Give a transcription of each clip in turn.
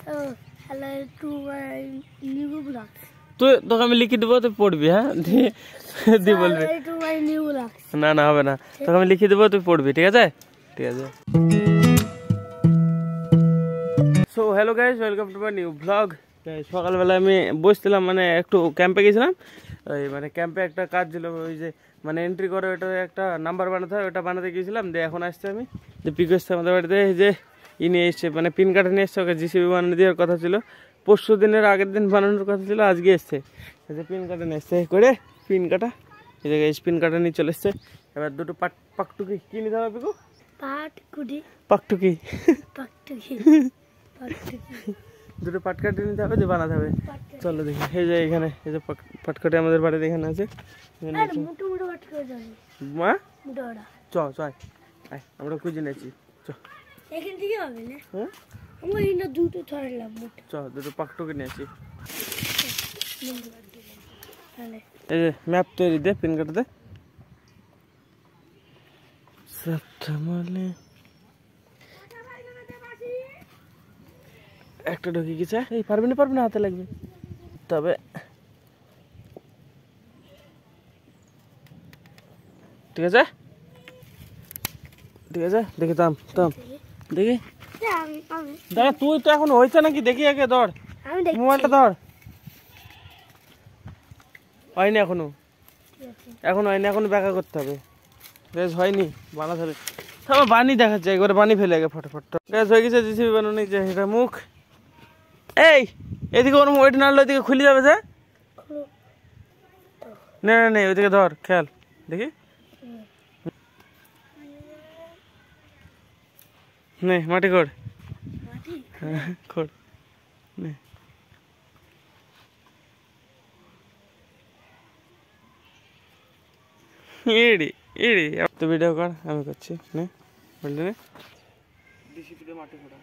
Hello to my new blog. তোকে আমি লিখে দেবো, তুই পড়বি। হ্যাঁ দি বলবি টু মাই নিউ ব্লগ। না না হবে না, তোকে আমি লিখে দেবো, তুই পড়বি। ঠিক আছে ঠিক আছে। So hello guys, welcome to my new blog. সকালবেলা আমি বসছিলাম, মানে একটু ক্যাম্পে গেছিলাম। ওই মানে ক্যাম্পে একটা কাজ ছিল, ওই যে মানে এন্ট্রি করে ওটা একটা নাম্বার বানাতে হয়, ওটা বানাতে গিয়েছিলাম। দিয়ে এখন আসছে আমি যে পিকো এসছে আমাদের বাড়িতে, এই যে ই নিয়ে এসছে, মানে পিন কাটা নিয়ে এসছে। ওকে জিসিবি বানিয়ে দেওয়ার কথা ছিল, পরশু দিনের আগের দিন বানানোর কথা ছিল, আজকে এসছে। এই যে পিন কাটা নিয়ে এসছে করে পিন কাটা, এই জায়গায় পিন কাটা নিয়ে চলে এসছে। এবার দুটো পাকটুকি কি নিতে হবে পিকু? পাকটুকি দুটো পাটকাঠি নিতে হবে, যে বানাতে হবে। চলো দেখি, এই যে এখানে এই যে পাটকাঠি আমাদের বাড়িতে এখানে আছে। মা চ চয় আমরা খুঁজে নিয়েছি, চ দুটো পাকটুকি নিয়েছি। এই যে ম্যাপ তৈরি দে, পিন কাটাতে একটা ঢুকে গেছে। এই পারবি না, হাতে লাগবে। তবে ঠিক আছে দেখি থাম দেখি। দাঁড়া, তুই তো এখন হয়েছে নাকি দেখি আগে, ধর মোবাইলটা ধর। হয়নি এখনো হয়নি, এখনো ব্যাখ্যা করতে হবে। গ্যাস হয়নি, বানাতে হবে। তারপর বানি দেখাচ্ছে, একবারে বানি ফেলে আগে ফটাফট। গ্যাস হয়ে গেছে, জিসিবি বানানো, যে এটা মুখ। এই এদিকে ওর ওইটা নাড়লে ওইদিকে খুলে যাবে। যে না ওইদিকে ধর, খেয়াল দেখি। নে মাটি খোড়, খোড় নে। ইড়ি তো ভিডিও কর, আমি করছি। নে বললি নে ডিসিপিতে মাটি খোড়া।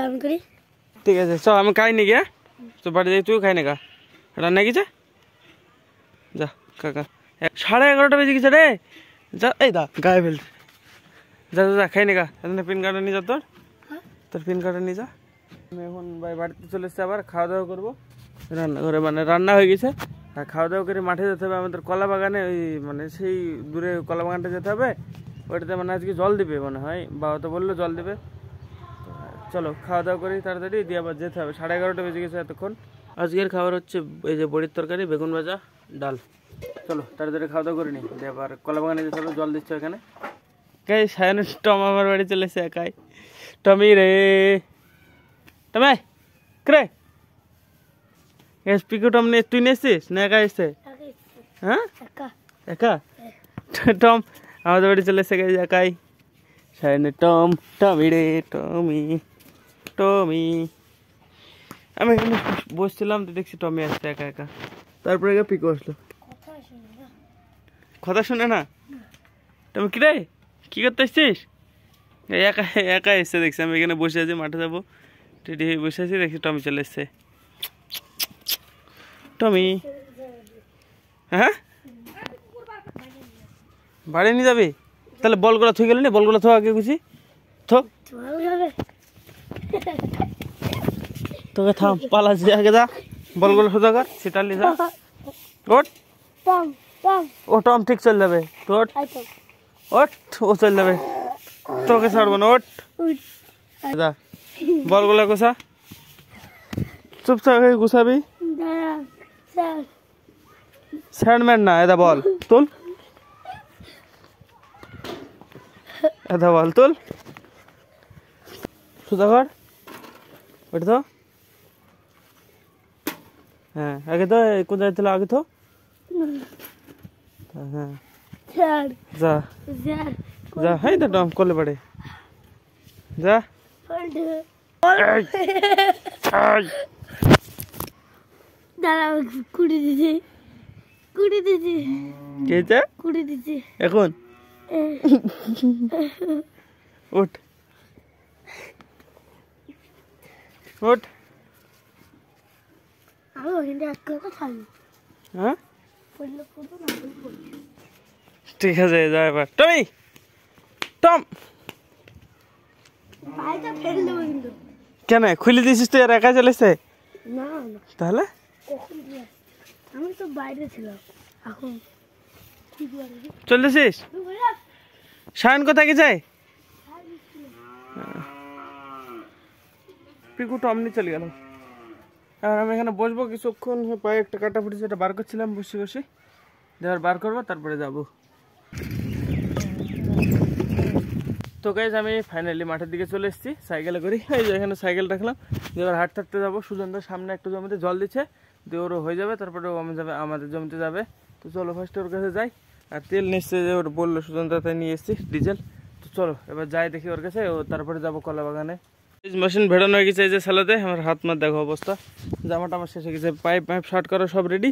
আমি করি, ঠিক আছে চল, আমি খাই নি গিয়া তো বাড়ি যাই, তুইও খাই না গা, রান্না গেছে যা কাকা। 11:30 বেজে গেছে রে, যা এই দা গায়ে ফেলতে, যা খাই না গা। পিন কার্ডটা নিয়ে যা, তোর পিন কার্ডটা নিয়ে যা। আমি এখন বাড়িতে চলে এসেছি, আবার খাওয়া দাওয়া করবো রান্নাঘরে, মানে রান্না হয়ে গেছে। আর খাওয়া দাওয়া করে মাঠে যেতে হবে আমাদের কলা বাগানে, ওই মানে সেই দূরে কলা বাগানটা যেতে হবে। ওইটাতে মানে আজকে জল দিবে মনে হয়, বাবা তো বললো জল দিবে। চলো খাওয়া দাওয়া করি তাড়াতাড়ি, দিয়ে আবার যেতে হবে। 11:30 বেজে গেছে এতক্ষণ। আজকের খাবার হচ্ছে এই যে বড়ির তরকারি, বেগুন ভাজা, ডাল। চলো তাড়াতাড়ি খাওয়া দাওয়া করে নি, দিয়ে আবার কলা বাগানে যেতে হবে, জল দিচ্ছে ওখানে। কে সায়নের টম আমার বাড়ি চলে এসে একাই। টমি রে, টমে রে, পিকু টম নিয়ে তুই নিয়ে এসছিস না একা এসছে? হ্যাঁ একা। টম আমাদের বাড়ি চলে এসে গেছে একাই। সায়নের টম, টমি রে, টমি। আমি এখানে বসছিলাম তো দেখছি টমি আসছে একা একা, তারপরে পিকু আসলো। কথা শুনে না টমি? কি রে, কি করতে এসছিস? একা এসছে দেখছি, আমি এখানে বসে আছি, মাঠে যাবো রেডি হয়ে বসে আছি, দেখছি টমি চলে এসছে। টমি হ্যাঁ বাড়ি নিয়ে যাবি? তাহলে বলগুলো থুই গেলি না, বলগুলো থো আগে খুশি থো। তোকে থাম, পালা যে আগে যা, বলগুলো সোজা কর, সেটা নিয়ে যা। ওঠ ও টম ঠিক চলে যাবে, ওঠ ও চলে যাবে, তোকে ছাড়বো না। ওঠ যা, বলগুলো গোছা, চুপচাপ গুছাবি। স্যান্ডম্যান না, এটা বল তুল, এটা বল তুল, সোজা কর, ওটা তো। হ্যাঁ আগে তো কোথায় ছিল, আগে তো। হ্যাঁ যা যা, হ্যাঁ তো টম করলে পারে, যা। এখন উঠ উঠ, হ্যাঁ ঠিক আছে যা এবার টমি টম বাইরে ফেলে দেবো কিন্তু। কেন খুলে দিয়েছিস তুই আর একা চলেছে না না, তাহলে কখন দিয়ে আমি তো বাইরে ছিলাম, এখন কি করে চলতেছিস সায়ন কোথায় গেছে পিকু টমনি চলে গেল আর আমি এখানে বসবো কিছুক্ষণ পায়ে একটা কাটা ফুটেছে এটা বার করছিলাম বসে বসে এবার বার করবো তারপরে যাব তো গাইজ আমি ফাইনালি মাঠের দিকে চলে এসেছি সাইকেলে করি এই যে এখানে সাইকেল রাখলাম এবার হাঁটতে হাঁটতে যাবো সুজনদার সামনে একটা জমিতে জল দিচ্ছে দিয়ে ওরও হয়ে যাবে তারপরে ও আমি যাবে আমাদের জমিতে যাবে তো চলো ফার্স্টে ওর কাছে যাই আর তেল নিচ্ছে যে ওর বললো সুজনদা তাই নিয়ে এসেছি ডিজেল তো চলো এবার যাই দেখি ওর কাছে ও তারপরে যাবো কলা বাগানে মেশিন ভেড়ানো হয়ে গেছে এই যে স্যালোতে আমার হাত মাত দেখো অবস্থা জামাটা আমার শেষ হয়ে গেছে পাইপ পাইপ শার্ট করা সব রেডি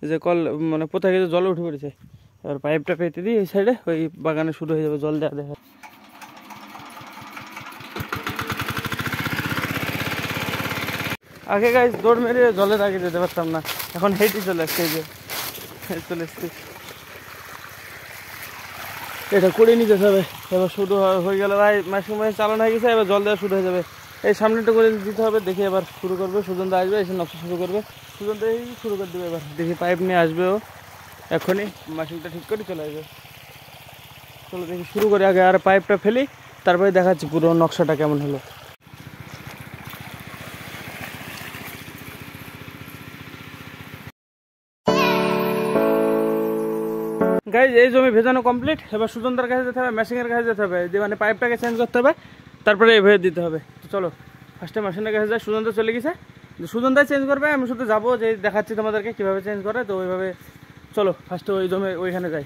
যে কল মানে কোথায় গেছে জল উঠে পড়েছে এবার পাইপটা পেতে দিই এই সাইডে ওই বাগানে শুরু হয়ে যাবে জল দেওয়া দেখা আগে গাইজ দৌড় মেরে জলের আগে যেতে পারতাম না এখন হেঁটে চলে আসছে এই যে চলে এসছি এটা করে নিতে হবে এবার শুরু হয়ে গেল ভাই মেশিন মেশিন চালানো হয়ে গেছে এবার জল দেওয়া শুরু হয়ে যাবে এই সামনেটা করে দিতে হবে দেখি এবার শুরু করবে সুজনদা আসবে এসে নকশা শুরু করবে সুজনদা এই শুরু করে দেবে এবার দেখি পাইপ নিয়ে আসবে ও এখনই মেশিনটা ঠিক করে চলে আসবে চলো দেখি শুরু করে আগে আর পাইপটা ফেলি তারপরে দেখাচ্ছি পুরো নকশাটা কেমন হলো গাইজ এই জমি ভেজানো কমপ্লিট এবার সুজনদার কাছে যেতে হবে মেশিনের কাছে যেতে হবে যে মানে পাইপটাকে চেঞ্জ করতে হবে তারপরে এভাবে দিতে হবে তো চলো ফার্স্টে মেশিনের কাছে যাই সুজনদা চলে গেছে সুজনদাই চেঞ্জ করবে আমি শুধু যাবো যে দেখাচ্ছি তোমাদেরকে কীভাবে চেঞ্জ করে তো ওইভাবে চলো ফার্স্টে ওই জমি ওইখানে যাই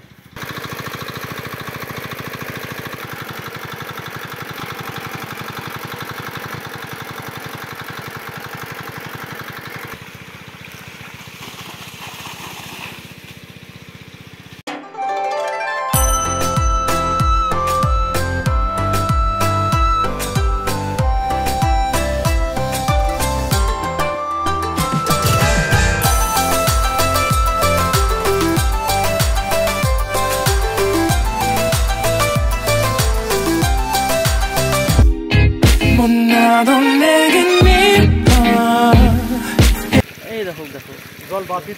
এই দেখো দেখো জল বাকি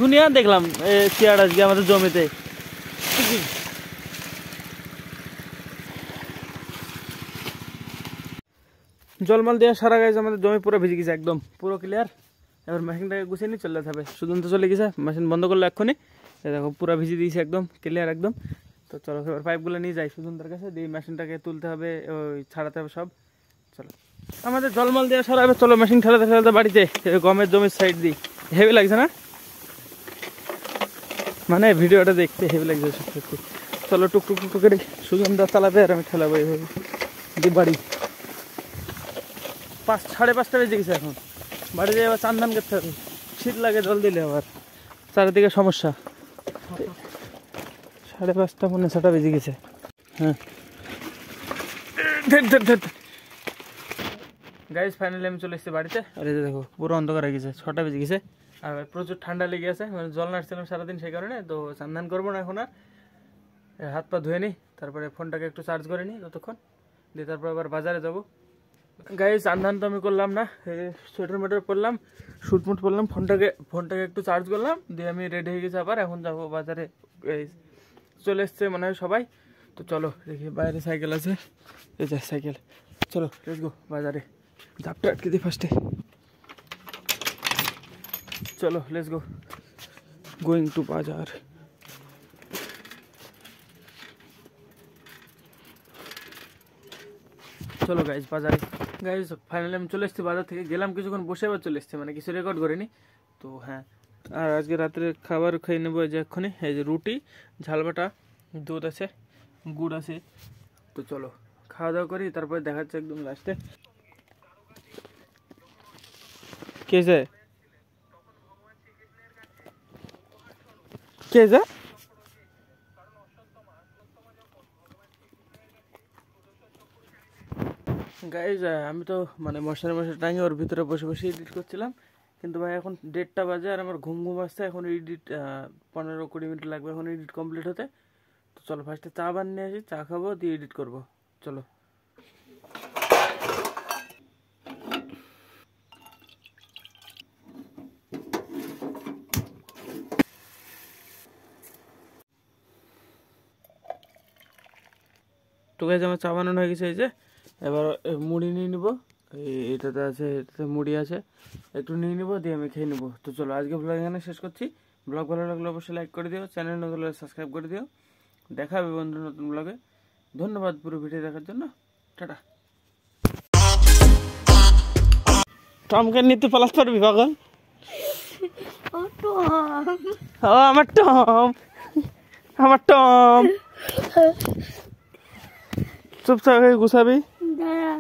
দুনিয়া দেখলাম চেয়ার আজকে আমাদের জমিতে জলমাল দেওয়া সারা গাইজ আমাদের জমি পুরো ভিজে গেছে একদম পুরো ক্লিয়ার এবার মেশিনটাকে গুছিয়ে নিয়ে চলে যেতে হবে সুজন্ত চলে গেছে মেশিন বন্ধ করলো এক্ষুনি দেখো পুরো ভিজে দিয়েছে একদম ক্লিয়ার একদম তো চলো এবার পাইপগুলো নিয়ে যাই সুজন্তার কাছে দিয়ে মেশিনটাকে তুলতে হবে ওই ছাড়াতে হবে সব চলো আমাদের জলমাল দেওয়া সারা হবে চলো মেশিন ঠেলাতে ঠেলাতে বাড়িতে গমের জমির সাইড দিই হেভি লাগছে না মানে ভিডিওটা দেখতে হেভি লাগছে সত্যি চলো টুকটুক টুকটুক করে সুজনদা চালাবে আর আমি ঠেলাবো এইভাবে দিয়ে বাড়ি 5:30 বেজে গেছে এখন বাড়ি যেয়ে আবার চান ধান করতে হবে শীত লাগে জল দিলে আবার চারিদিকে সমস্যা 5:30 মনে 6টা বেজে গেছে হ্যাঁ গাইজ ফাইনালি আমি চলে এসেছি বাড়িতে আর এই যে দেখো পুরো অন্ধকার হয়ে গেছে 6টা বেজে গেছে আর প্রচুর ঠান্ডা লেগে আছে মানে জল নাড়ছিলাম সারাদিন সেই কারণে তো চান ধান করবো না এখন আর হাত পা ধুয়ে নিই তারপরে ফোনটাকে একটু চার্জ করে নিই ততক্ষণ দিয়ে তারপর আবার বাজারে যাবো গাইজ চান ধান তো আমি করলাম না সোয়েটার মেটার পরলাম শুট মুট পরলাম ফোনটাকে একটু চার্জ করলাম দিয়ে আমি রেডি হয়ে গেছি আবার এখন যাবো বাজারে চলে এসছে মনে হয় সবাই তো চলো দেখি বাইরে সাইকেল আছে এই যে সাইকেল চলো লেটস গো বাজারে ধাপটা আটকে দিই ফার্স্টে চলো লেটস গো গোয়িং টু বাজার চলো গাইজ বাজারে গাইজ ফাইনালি আমি চলে এসেছি বাজার থেকে গেলাম কিছুক্ষণ বসে আবার চলে এসেছি মানে কিছু রেকর্ড করিনি তো হ্যাঁ আর আজকে রাত্রে খাবার খেয়ে নেবো এই যে এক্ষুনি এই যে রুটি ঝালবাটা দুধ আছে গুড় আছে তো চলো খাওয়া দাওয়া করি তারপরে দেখাচ্ছে একদম লাস্টে কেসে কেসে গাইজ আমি তো মানে মশারি টাঙিয়ে ওর ভিতরে বসে বসে এডিট করছিলাম কিন্তু ভাই এখন 1:30 বাজে আর আমার ঘুম ঘুম আসছে। এখন এডিট 15-20 মিনিট লাগবে এখন এডিট কমপ্লিট হতে। তো চলো ফার্স্টে চা বানিয়ে আসি, চা খাবো দিয়ে এডিট করবো। চলো তো গাইজ আমার চা বানানো হয়ে গেছে। এই যে এবার মুড়ি নিয়ে নিবো, এটাতে আছে, এটাতে মুড়ি আছে, একটু নিয়ে নিবো দিয়ে আমি খেয়ে নেবো। তো চলো আজকে ব্লগ এখানে শেষ করছি। ব্লগ ভালো লাগলে অবশ্যই লাইক করে দিও, চ্যানেল নতুন হলে সাবস্ক্রাইব করে দিও। দেখা হবে বন্ধু নতুন ব্লগে। ধন্যবাদ পুরো ভিডিও দেখার জন্য। টাটা। টমকে নিতে পালাস পারবি পাগল? ও টম, ও আমার টম, আমার টম। চুপচাপ গুছাবি। দাঁড়া।